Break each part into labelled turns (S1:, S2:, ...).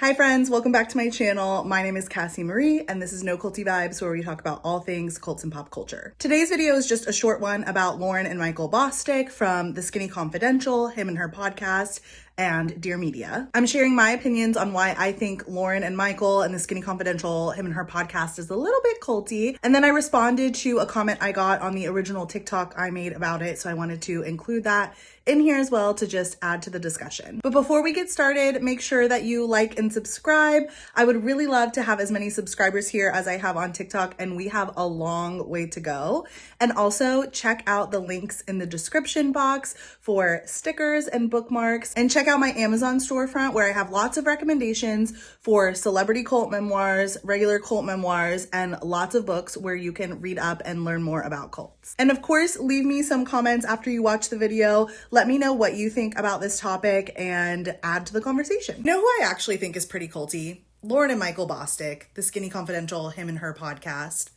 S1: Hi friends, welcome back to my channel. My name is Cassie Marie and this is No Culty Vibes, where we talk about all things cults and pop culture. Today's video is just a short one about Lauryn and Michael Bosstick from The Skinny Confidential, him and her podcast, and Dear Media. I'm sharing my opinions on why I think Lauryn and Michael and The Skinny Confidential, him and her podcast, is a little bit culty. And then I responded to a comment I got on the original TikTok I made about it, so I wanted to include that in here as well to just add to the discussion. But before we get started, make sure that you like and subscribe. I would really love to have as many subscribers here as I have on TikTok, and we have a long way to go. And also check out the links in the description box for stickers and bookmarks, and check out my Amazon storefront where I have lots of recommendations for celebrity cult memoirs, regular cult memoirs, and lots of books where you can read up and learn more about cults. And of course, leave me some comments after you watch the video. Let me know what you think about this topic and add to the conversation. You know who I actually think is pretty culty? Lauryn and Michael Bosstick, The Skinny Confidential, him and her podcast.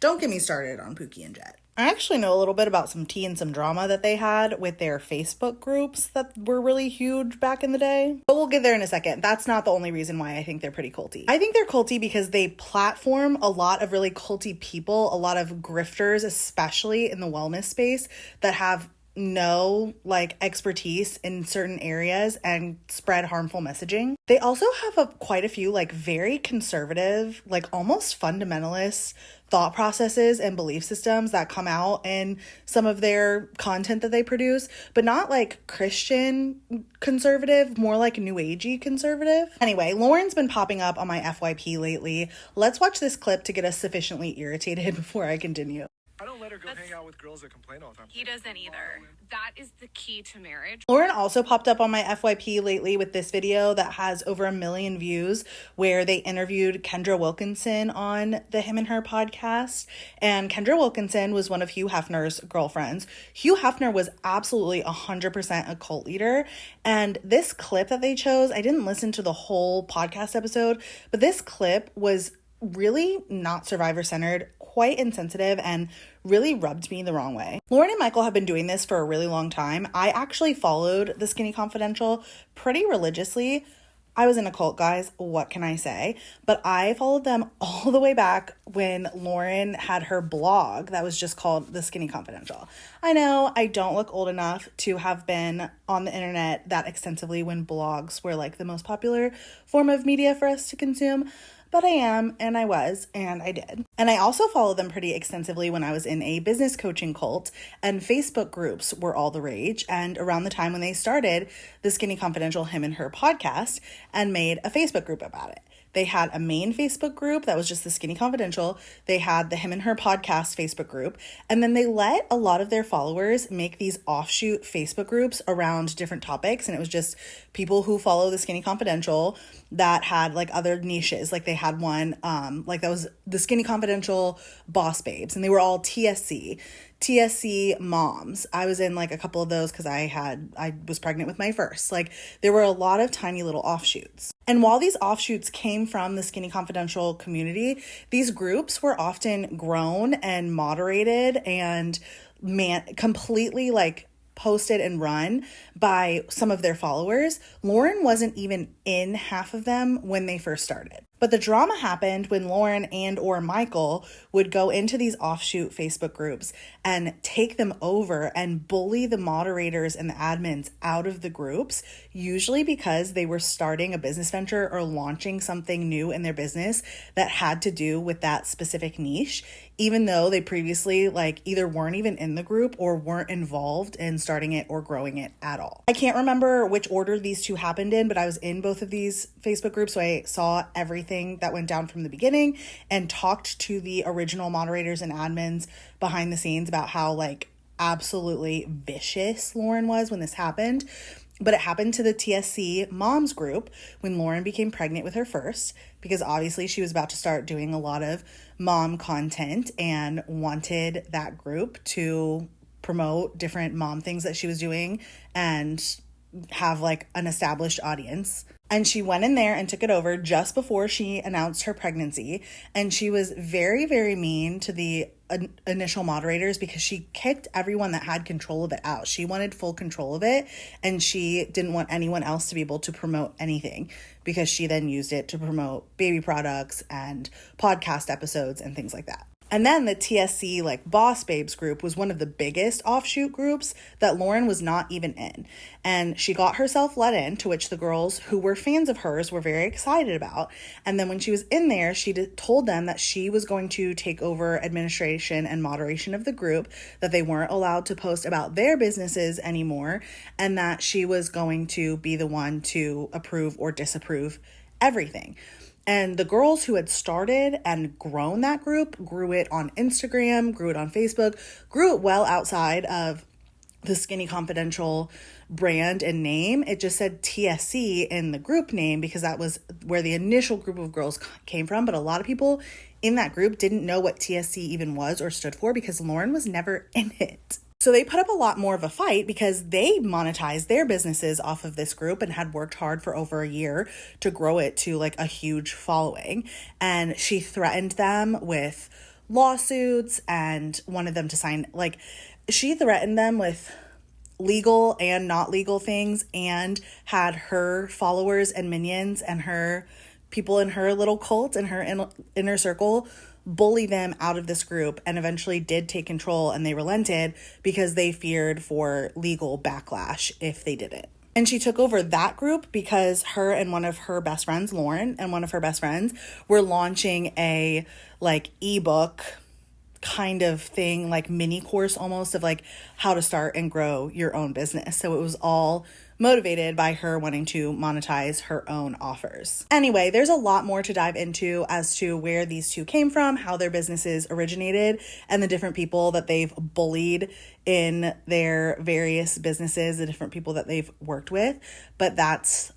S1: Don't get me started on Pookie and Jet. I actually know a little bit about some tea and some drama that they had with their Facebook groups that were really huge back in the day. But we'll get there in a second. That's not the only reason why I think they're pretty culty. I think they're culty because they platform a lot of really culty people, a lot of grifters, especially in the wellness space, that have no expertise in certain areas and spread harmful messaging. They also have quite a few very conservative, almost fundamentalist thought processes and belief systems that come out in some of their content that they produce, but not Christian conservative, more new agey conservative. Anyway, Lauryn's been popping up on my FYP lately. Let's watch this clip to get us sufficiently irritated before I continue.
S2: I don't let her go hang out with girls that complain all the time.
S3: He doesn't either. That is the key to marriage.
S1: Lauryn also popped up on my FYP lately with this video that has over 1 million views, where they interviewed Kendra Wilkinson on the Him and Her podcast. And Kendra Wilkinson was one of Hugh Hefner's girlfriends. Hugh Hefner was absolutely 100% a cult leader. And this clip that they chose, I didn't listen to the whole podcast episode, but this clip was really not survivor-centered, quite insensitive, and really rubbed me the wrong way. Lauryn and Michael have been doing this for a really long time. I actually followed The Skinny Confidential pretty religiously. I was in a cult, guys, what can I say? But I followed them all the way back when Lauryn had her blog that was just called The Skinny Confidential. I know I don't look old enough to have been on the internet that extensively when blogs were the most popular form of media for us to consume, but I am, and I was, and I did. And I also followed them pretty extensively when I was in a business coaching cult, and Facebook groups were all the rage. And around the time when they started The Skinny Confidential, him and her podcast, and made a Facebook group about it. They had a main Facebook group that was just The Skinny Confidential. They had the Him and Her podcast Facebook group. And then they let a lot of their followers make these offshoot Facebook groups around different topics. And it was just people who follow The Skinny Confidential that had other niches. They had one, that was The Skinny Confidential Boss Babes. And they were all TSC moms. I was in a couple of those because I was pregnant with my first. There were a lot of tiny little offshoots. And while these offshoots came from the Skinny Confidential community, these groups were often grown and moderated and completely posted and run by some of their followers. Lauryn wasn't even in half of them when they first started. But the drama happened when Lauryn and or Michael would go into these offshoot Facebook groups and take them over and bully the moderators and the admins out of the groups, usually because they were starting a business venture or launching something new in their business that had to do with that specific niche, even though they previously either weren't even in the group or weren't involved in starting it or growing it at all. I can't remember which order these two happened in, but I was in both of these Facebook groups, so I saw everything that went down from the beginning and talked to the original moderators and admins behind the scenes about how absolutely vicious Lauryn was when this happened. But it happened to the TSC moms group when Lauryn became pregnant with her first, because obviously she was about to start doing a lot of mom content and wanted that group to promote different mom things that she was doing and have like an established audience. And she went in there and took it over just before she announced her pregnancy. And she was very, very mean to the initial moderators because she kicked everyone that had control of it out. She wanted full control of it, and she didn't want anyone else to be able to promote anything because she then used it to promote baby products and podcast episodes and things like that. And then the TSC, like, Boss Babes group was one of the biggest offshoot groups that Lauryn was not even in. And she got herself let in, to which the girls who were fans of hers were very excited about. And then when she was in there, she told them that she was going to take over administration and moderation of the group, that they weren't allowed to post about their businesses anymore, and that she was going to be the one to approve or disapprove everything. And the girls who had started and grown that group grew it on Instagram, grew it on Facebook, grew it well outside of the Skinny Confidential brand and name. It just said TSC in the group name because that was where the initial group of girls came from. But a lot of people in that group didn't know what TSC even was or stood for because Lauryn was never in it. So they put up a lot more of a fight because they monetized their businesses off of this group and had worked hard for over a year to grow it to like a huge following. And she threatened them with lawsuits and wanted them to sign, like, she threatened them with legal and not legal things, and had her followers and minions and her people in her little cult and her inner circle bully them out of this group, and eventually did take control, and they relented because they feared for legal backlash if they did it. And she took over that group because her and one of her best friends, Lauryn, and one of her best friends were launching a like ebook kind of thing, like mini course almost, of like how to start and grow your own business. So it was all motivated by her wanting to monetize her own offers. Anyway, there's a lot more to dive into as to where these two came from, how their businesses originated, and the different people that they've bullied in their various businesses, the different people that they've worked with. But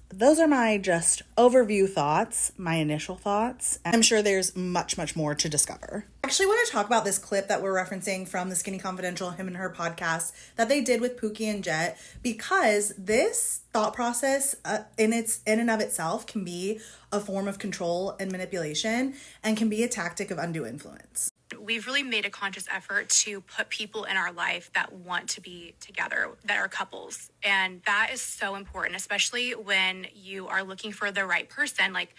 S1: those are my just overview thoughts, my initial thoughts. I'm sure there's much, much more to discover. I actually want to talk about this clip that we're referencing from the Skinny Confidential Him and Her podcast that they did with Pookie and Jet, because this thought process in and of itself can be a form of control and manipulation, and can be a tactic of undue influence.
S3: We've really made a conscious effort to put people in our life that want to be together, that are couples. And that is so important, especially when you are looking for the right person, like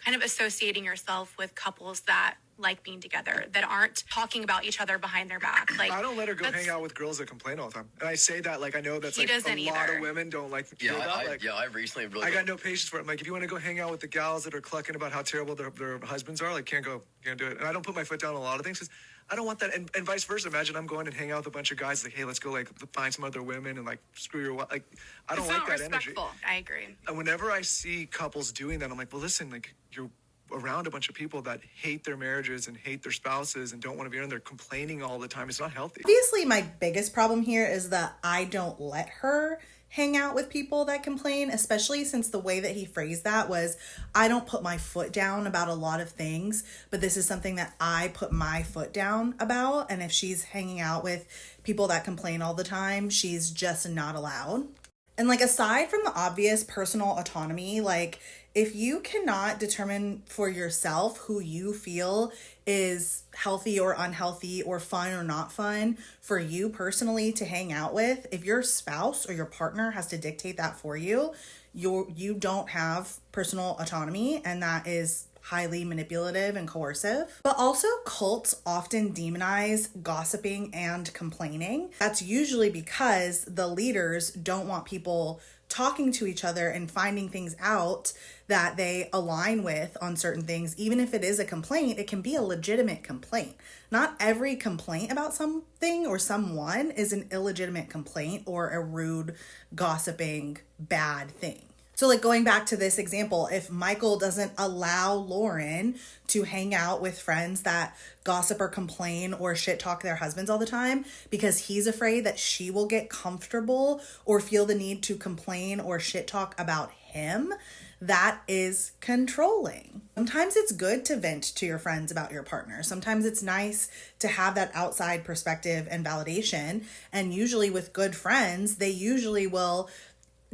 S3: kind of associating yourself with couples that like being together, that aren't talking about each other behind their back. Like,
S2: I don't let her go hang out with girls that complain all the time. And I say that, like, I know that's like a lot of women don't like to feel that. Like,
S4: I recently really...
S2: I got no patience for it. I'm like, if you want to go hang out with the gals that are clucking about how terrible their husbands are, like, can't do it. And I don't put my foot down on a lot of things because I don't want that. And vice versa. Imagine I'm going and hang out with a bunch of guys like, hey, let's go like find some other women and like screw your wife. Like, I don't like that energy.
S3: I agree.
S2: And whenever I see couples doing that, I'm like, well, listen, like, you're around a bunch of people that hate their marriages and hate their spouses and don't want to be around. They're complaining all the time. It's not healthy.
S1: Obviously, my biggest problem here is that I don't let her hang out with people that complain, especially since the way that he phrased that was, I don't put my foot down about a lot of things, but this is something that I put my foot down about. And if she's hanging out with people that complain all the time, she's just not allowed. And like, aside from the obvious personal autonomy, like, if you cannot determine for yourself who you feel is healthy or unhealthy or fun or not fun for you personally to hang out with, if your spouse or your partner has to dictate that for you, you don't have personal autonomy, and that is highly manipulative and coercive. But also, cults often demonize gossiping and complaining. That's usually because the leaders don't want people talking to each other and finding things out that they align with on certain things. Even if it is a complaint, it can be a legitimate complaint. Not every complaint about something or someone is an illegitimate complaint or a rude, gossiping, bad thing. So like, going back to this example, if Michael doesn't allow Lauryn to hang out with friends that gossip or complain or shit talk their husbands all the time because he's afraid that she will get comfortable or feel the need to complain or shit talk about him, that is controlling. Sometimes it's good to vent to your friends about your partner. Sometimes it's nice to have that outside perspective and validation. And usually with good friends, they usually will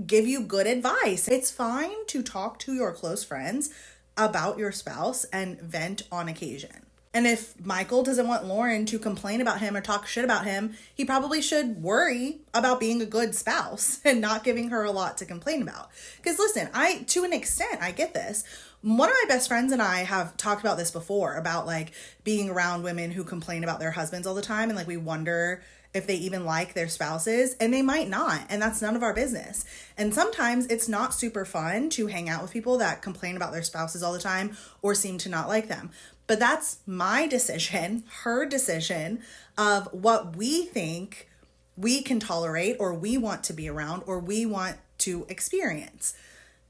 S1: give you good advice. It's fine to talk to your close friends about your spouse and vent on occasion. And if Michael doesn't want Lauryn to complain about him or talk shit about him, he probably should worry about being a good spouse and not giving her a lot to complain about. Because listen, to an extent, I get this. One of my best friends and I have talked about this before, about like being around women who complain about their husbands all the time. And like, we wonder if they even like their spouses, and they might not. And that's none of our business. And sometimes it's not super fun to hang out with people that complain about their spouses all the time or seem to not like them. But that's my decision, her decision, of what we think we can tolerate or we want to be around or we want to experience.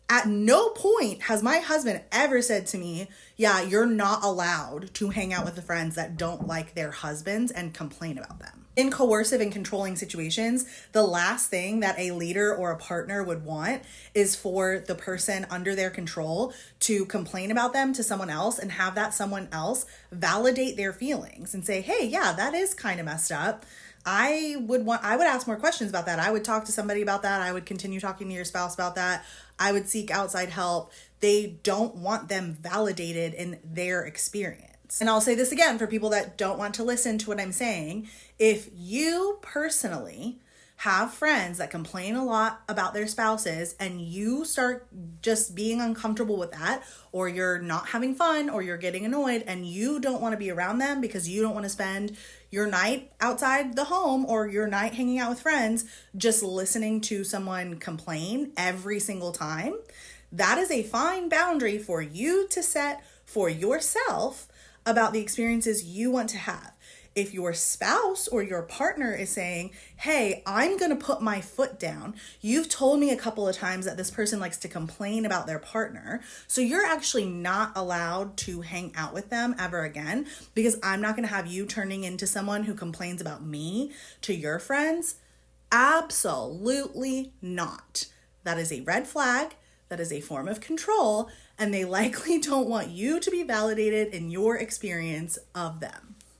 S1: At no point has my husband ever said to me, yeah, you're not allowed to hang out with the friends that don't like their husbands and complain about them. In coercive and controlling situations, the last thing that a leader or a partner would want is for the person under their control to complain about them to someone else and have that someone else validate their feelings and say, hey, yeah, that is kind of messed up. I would ask more questions about that. I would talk to somebody about that. I would continue talking to your spouse about that. I would seek outside help. They don't want them validated in their experience. And I'll say this again for people that don't want to listen to what I'm saying. If you personally have friends that complain a lot about their spouses and you start just being uncomfortable with that, or you're not having fun, or you're getting annoyed and you don't want to be around them because you don't want to spend your night outside the home or your night hanging out with friends just listening to someone complain every single time, that is a fine boundary for you to set for yourself about the experiences you want to have. If your spouse or your partner is saying, hey, I'm going to put my foot down. You've told me a couple of times that this person likes to complain about their partner. So you're actually not allowed to hang out with them ever again because I'm not going to have you turning into someone who complains about me to your friends. Absolutely not. That is a red flag. That is a form of control, and they likely don't want you to be validated in your experience of them.